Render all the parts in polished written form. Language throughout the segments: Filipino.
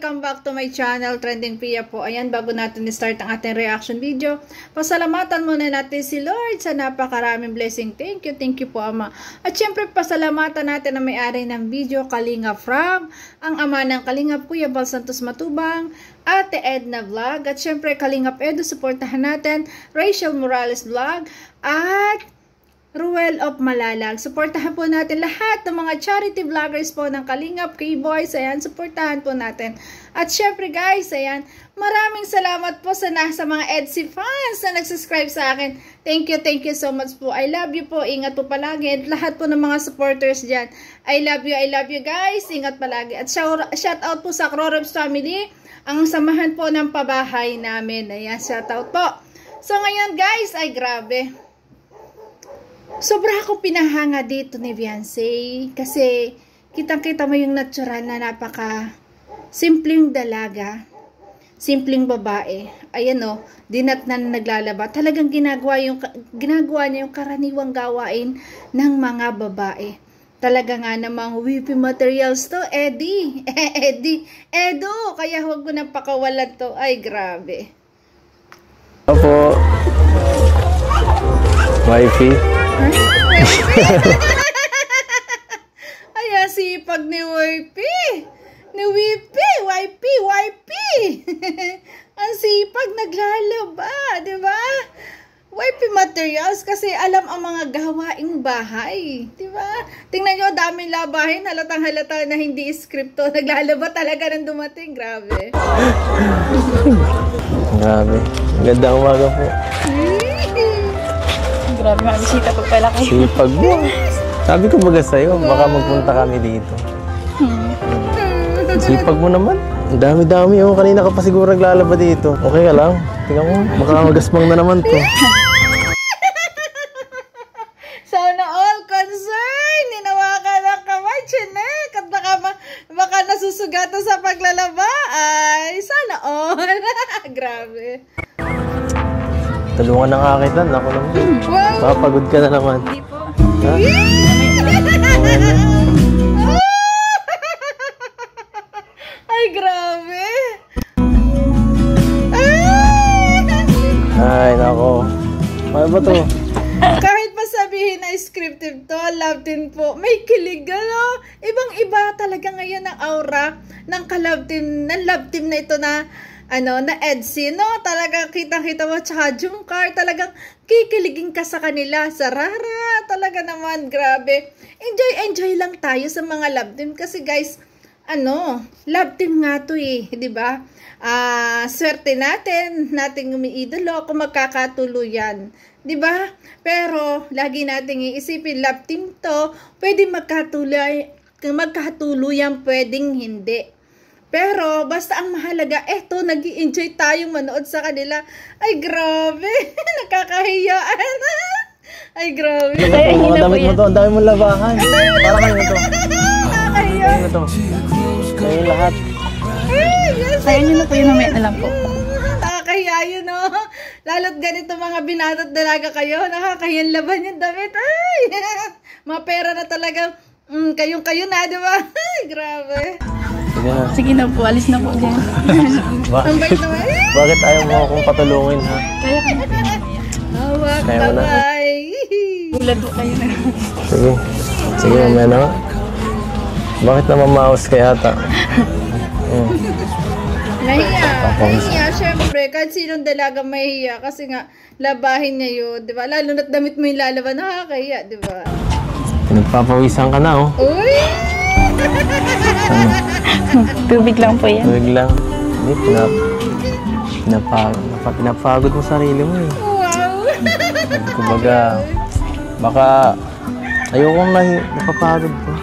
welcome back to my channel, Trending Pia po. Ayan, bago natin i-start ang ating reaction video, pasalamatan muna natin si Lord sa napakaraming blessing. Thank you po Ama. At syempre, pasalamatan natin ang may-ari ng video, Kalingap Rob, ang ama ng Kalingap Kuya Bal Santos Matubang, Ate Edna Vlog, at syempre Kalingap Edu, supportahan natin, Rachel Morales Vlog, at Ruel of Malalag. Supportahan po natin lahat ng mga charity vloggers po ng Kalingap K-Boys. Ayan, supportahan po natin. At syempre guys, ayan, maraming salamat po sa mga EDSI fans na nag-subscribe sa akin. Thank you so much po. I love you po. Ingat po palagi. At lahat po ng mga supporters dyan. I love you guys. Ingat palagi. At shout out po sa Crorobs family, ang samahan po ng pabahay namin. Ayan, shout out po. So ngayon guys, ay grabe. Sobra akong pinahanga dito ni Beyonce kasi kitang-kita mo yung natural na napaka simpleng dalaga, simpleng babae. Ayan o, dinat na naglalaba. Talagang ginagawa niya yung karaniwang gawain ng mga babae. Talaga nga namang whippy materials to, Eddie. Edo, kaya huwag mo nang pakawalan to. Ay, grabe. Opo. Wifey. Ayan, sipag ni Wifey. Wifey. Ang sipag, naglalaba, di ba? Wifey materials kasi alam ang mga gawaing bahay, di ba? Tingnan nyo, daming labahin, halatang na hindi scripto. Naglalaba talaga nang dumating, grabe. Grabe. Gandang umaga po. Grabe, mga bisita pa pala kayo. Sipag mo. Sabi ko baga sa'yo, baka magpunta kami dito. Sipag mo naman. Ang dami-dami. Oh. Kanina ka pa siguro naglalaba dito. Okay ka lang? Tingnan mo, baka magasmang na naman to. Sana all concern. Ninawakan ng kamay, chinek. At baka nasusugatan sa paglalaba. Ay, sana all. Grabe. Tulungan na nga kita. Ako naman. Wow. Baka pagod ka na naman. Hindi po. Ha? Ay, grabe. Ay, nako. Ano ba to? Kahit pa sabihin na scripted to, love team po, may kilig, ano? Ibang-iba talaga ngayon ang aura ng love team na ito na na EDSI, no? Talagang kitang-kita mo, tsaka Jungkar, talagang kikiligin ka sa kanila. Sarara, talaga naman, grabe. Enjoy lang tayo sa mga love team kasi guys, love team nga to eh, di ba? Swerte nating umiidolo kung magkakatuluyan, di ba? Pero lagi nating iisipin, love team to, pwedeng magkatuluyan, pwedeng hindi. Pero, basta ang mahalaga, eto, nag-i-enjoy tayong manood sa kanila. Ay, grabe. Nakakahiyaan. Ay, grabe. Ang damit mo to, ang dami mong labahan. Para kayo to. Nakakahiya. Kayo to. Kayo lahat. Kaya nyo na po yun, mamaya na lang po. Nakakahiya yun, no? Lalo't ganito mga binata't dalaga kayo. Nakakahiyang laban yung damit. Ay, mga pera na talagang, kayong-kayo na, di ba? Ay, grabe. Sige na po, alis na po dyan. Ang bait naman. Bakit ayaw mo akong patulungin, ha? Kaya ka na po yun. Hawak, Kaya mo na. kamay. Tulad po kayo na. Sige, mamaya na nga. Bakit naman maus ka yata? Nahiya, syempre, kahit sinong dalaga mahiya kasi nga, labahin niya yun, di ba? Lalo na't damit mo yung lalaban, nakakahiya, di ba? Nagpapawisan ka na, oh. Uy! Tubig lang po yan. Tubig lang. Hindi, pinapagod mo sarili mo, eh. Wow! Kumbaga, baka ayokong napapagod ko.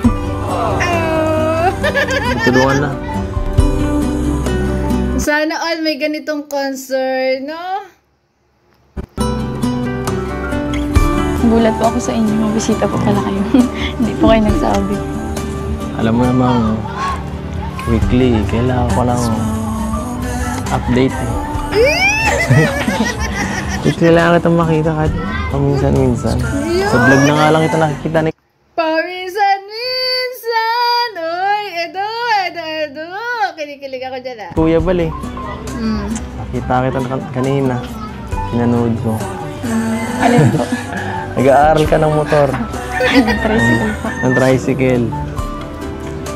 Tulungan na. Sana all may ganitong concern, no? Gulat po ako sa inyo. Mabisita po pala kayo. Hindi po kayo nagsabi. Alam mo namang weekly, kailangan ko ng update, eh. Kailangan kitang makita kahit paminsan-minsan. Sa vlog na nga lang kita nakikita ni... Paminsan-minsan! Uy, Edo! Kinikilig ako dyan, Kuya Bal eh. Mm. Nakita kita kanina. Pinanood ko. Alin po? Nag-aaral ka ng motor. Tricycle po. Ng tricycle.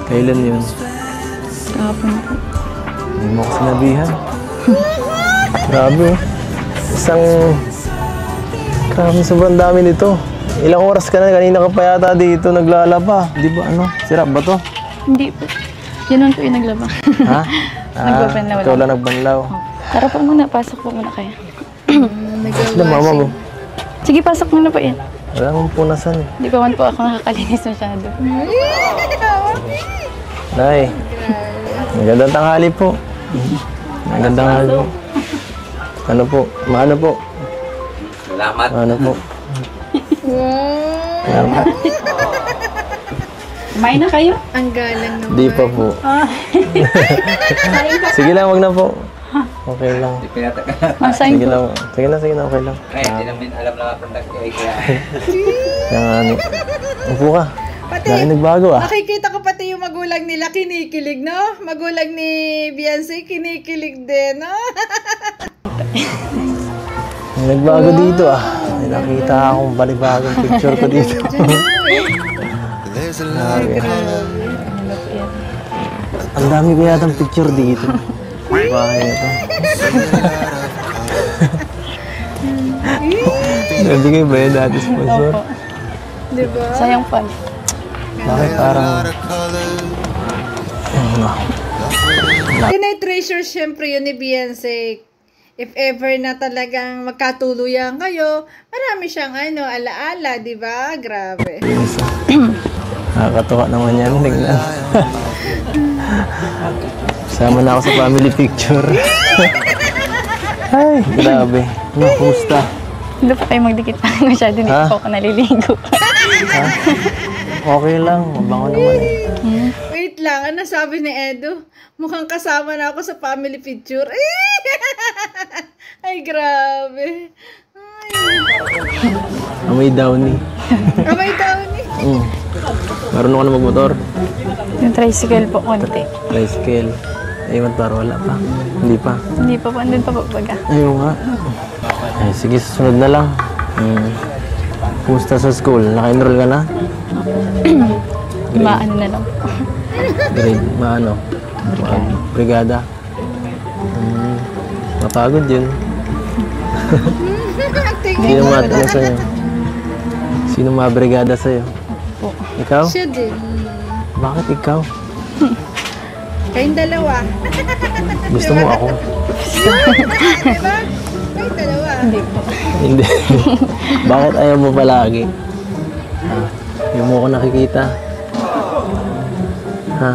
Kailan yun? Kahapon po. Hindi mo ako sinabihan. Grabe. Grabe, sobrang dami nito. Ilang oras ka na, kanina ka pa yata dito naglalaba. Di ba ano? Sirap ba to? Hindi po. Yun naman po yung naglaba. Ha? Nagbabanlaw Ikaw lang. lang nagbanlaw. Tara po muna, pasok po muna kayo. Sila mama mo. Sige, pasok muna po yan. Wala mong punasan eh. Hindi pa man po ako nakakalinis masyado. Nay, magandang tanghali po. Magandang tanghali po. Ano po? Maano po? Salamat. Ano po? Wow. Salamat. Kumain na kayo? Ang galang naman. Di pa po. Sige lang, wag na po. Okay lang. Hindi pinatagal. Masayin Sige po. lang. Sige na, okay lang. Ay, hindi namin alam na kapunta kay kaya. Kaya nga ano. Upo ka. Pati, Dahil nagbago ah. nakikita ko pati yung magulang nila kinikilig, no? Magulang ni Beyonce kinikilig din, no? May nagbago dito ah. May nakita akong balibagong picture ko dito. Grabe. Ang dami ko yatang picture dito. Bahay ito. Nabigay ba yan dati sponsor? Opo. Diba? Sayang pa. Bakit parang... Tinay-treasure syempre yun ni Beyonce. If ever na talagang magkatuluyan kayo, marami siyang alaala, di ba? Grabe. Nakakatuwa naman yan. Tingnan. Sama na ako sa family picture. Ay, grabe. Ano, kumusta? Hindi pa kayo magdikit pa masyado. Hindi Ha? po ako naliligo. Ha? Okay lang. Mabango naman eh. Wait lang, ano sabi ni Edo? Mukhang kasama na ako sa family picture. Ay, grabe. Ay. Amoy downy. Amay daw ni. Marunong ka na magmotor? Yung tricycle po, konti. Tricycle. Ayun, parang wala pa. Hindi pa. Hindi pa po, andun pa po baga. Ayun nga. Ay, sige, susunod na lang. Kumusta sa school? Naka-enroll ka na? Maano na lang po. Grade, maano? Brigada. Mapagod yun. Sino matanong sa'yo? Sino mabrigada sa'yo? Po. Ikaw? Siya din. Bakit ikaw? Kayong dalawa. Gusto mo ako? Diba? Kayong dalawa. Hindi po. Hindi. Bakit ayaw mo palagi? Hindi mo ako nakikita. Ha?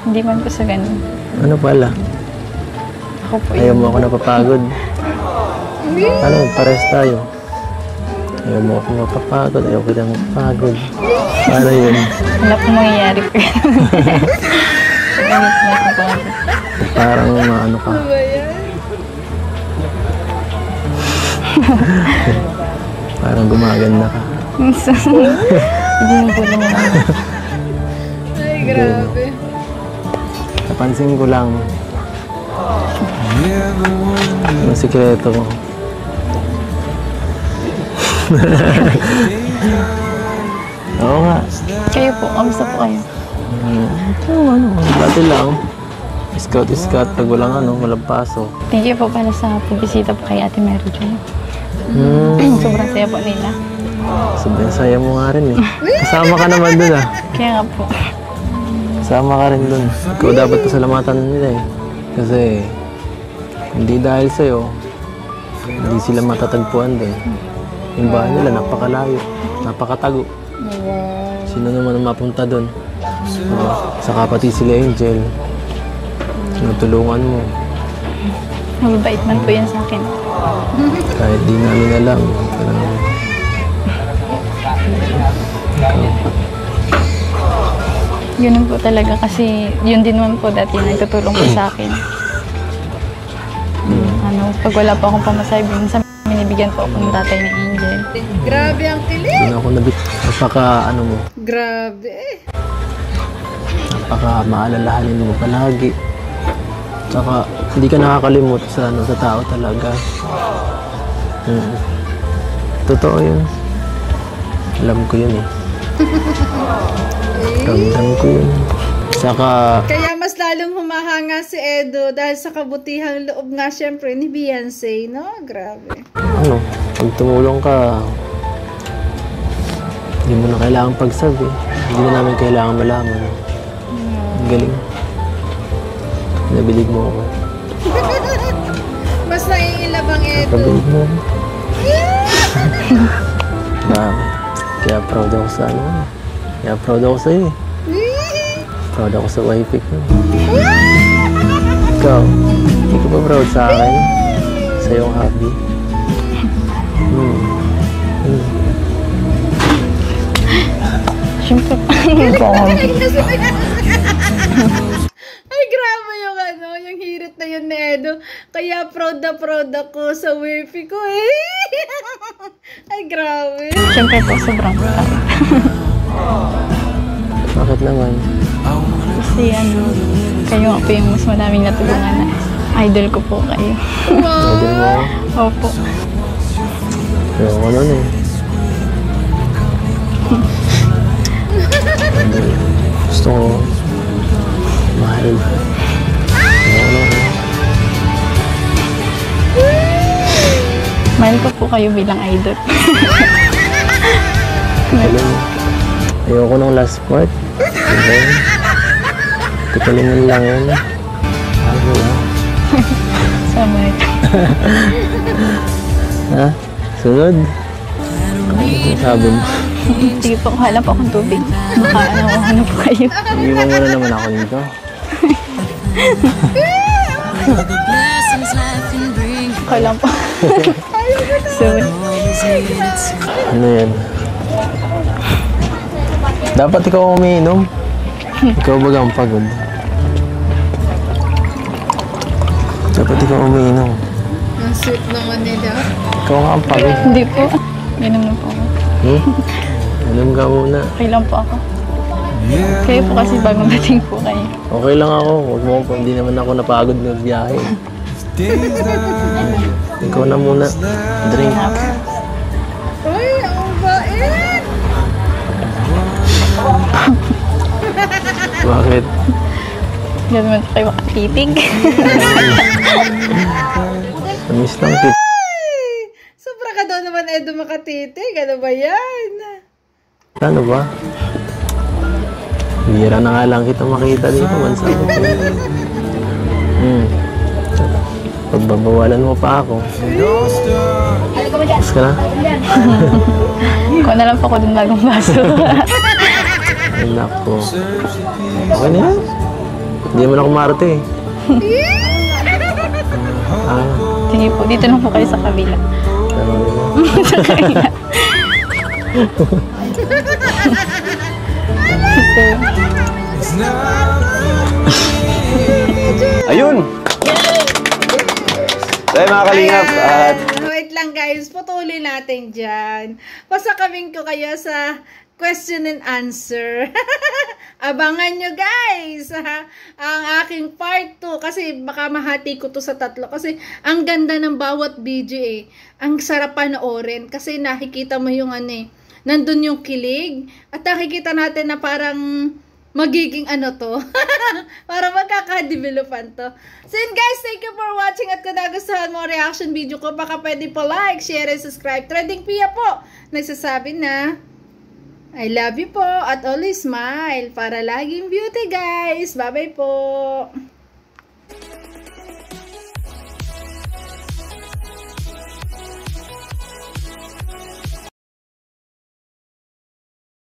Hindi man po sa ganun. Ano pala? Ako po Ayaw yun. mo ako napapagod. Ano, pares tayo. Ayaw mo ako mapapagod. Ayaw kita mapapagod. Paano yun? Wala po mangyayari po yun. Sa ganit na po po. Parang maano ka. Ano ba yan? Parang gumaganda ka. Hindi na po lang yun. Ay, grabe. Napansin ko lang. Ang sikreto ko. Oo nga. Kayo po, kamusta po kayo? Ano, dati lang. Scout, pag walang paso. Thank you po pala sa pagbisita po kay Ate Mary Jo. Sobrang saya po nila. Sobrang saya mo nga rin eh. Kasama ka naman dun ah. Kaya nga po. Kasama ka rin dun. Ikaw dapat pasalamatan nila eh. Kasi hindi dahil sa'yo, hindi sila matatagpuan dun. Yung bahay nila napakalayo, napakatago. Sino naman ang mapunta dun? Saka pati sila Angel. Tinutulungan mo. Mababait man po yan sa akin. Kahit di namin alam. Yun po talaga kasi yun din naman po dati nagtutulong po sa akin. Pag wala po akong pamasahe, minsan binibigyan po ako ng tatay ni Angel. Grabe ang kilig. Doon ako nabit. Mo. Grabe. Napaka maalalahanin mo palagi. Tsaka, hindi ka nakakalimot sa, ano, sa tao talaga. Totoo yun. Alam ko yun eh. Ramdam ko yun. Saka, Kaya mas lalong humahanga si Edo dahil sa kabutihang loob nga syempre ni Beyonce, no? Grabe. ano, pag tumulong ka, hindi mo na kailangan pagsabi. Hindi na namin kailangan malaman. Ang galing. Nabilig mo ako. Mas naiilabang Edo. Nabilig mo ako. Grabe. Kaya proud ako sa ano. Kaya proud ako sa'yo eh. Proud ako sa wife ko. Ikaw, hindi ka ba proud sa akin? Sa iyong hobby? Siyempre, po ako. Ay, grabe yung ano, yung hirit na yun ni Edo. Kaya proud ako sa wifey ko eh. Ay, grabe. Siyempre po, sobrang proud. Bakit naman? Kasi ano, kayo nga po yung mas maraming natulungan na idol ko po kayo. Pwede mo ako? Opo. Pero ako nun eh. Gusto ko mahal. Mahal ko po kayo bilang idol. Ayoko ng last part. Diba? Tikalingin lang yun. Ano lang? Sama. Ha? Sunod? Ano sabi mo? Sige po, kuhala po akong tubig. Makaano po kayo. Iwan mo na naman ako dito. Okay lang po. Sorry. Ano yan? Dapat ikaw umiinom. Ikaw bagang pagod. Dapat ikaw umiinom. Ang sweet naman nila. Ikaw nga ang pagod. Hindi po. Inom na po ako. Inom ka muna. Okay lang po ako. Kayo po kasi bagong dating po kayo. Okay lang ako. Huwag mo po. Hindi naman ako napagod na biyahe. Ikaw na muna. Drink. Uy, ang bait! Bakit? Hindi naman po kayo makatitig. Namiss lang kita. Sobra ka daw naman, Edo, makatitig. Ano ba yan? Ano ba? Bihira na nga lang kita makita dito. Mansa ko po. Pagbabawalan mo pa ako. Mas ka na? Kuha na lang po ako dun bagong baso. Ay, nako. Okay na yan. Hindi mo na kumarte eh. Sige po, dito na po kayo sa kabila. Sa kabila. Ayun! Tayo mga kalingap at Wait lang guys, patuloy natin dyan. Pasakabing ko kayo sa question and answer. Abangan nyo guys, ha? Ang aking part 2 kasi baka mahati ko to sa 3 kasi ang ganda ng bawat video eh. Ang sarap panoorin kasi nakikita mo yung ano eh, nandun yung kilig at nakikita natin na parang magiging ano to. Para magkaka-developan to. So yun guys, thank you for watching at kung nagustuhan mo ang reaction video ko, baka pwede po like, share, and subscribe. Trending Pia po, nagsasabi na I love you po at always smile para laging beauty guys. Bye bye po.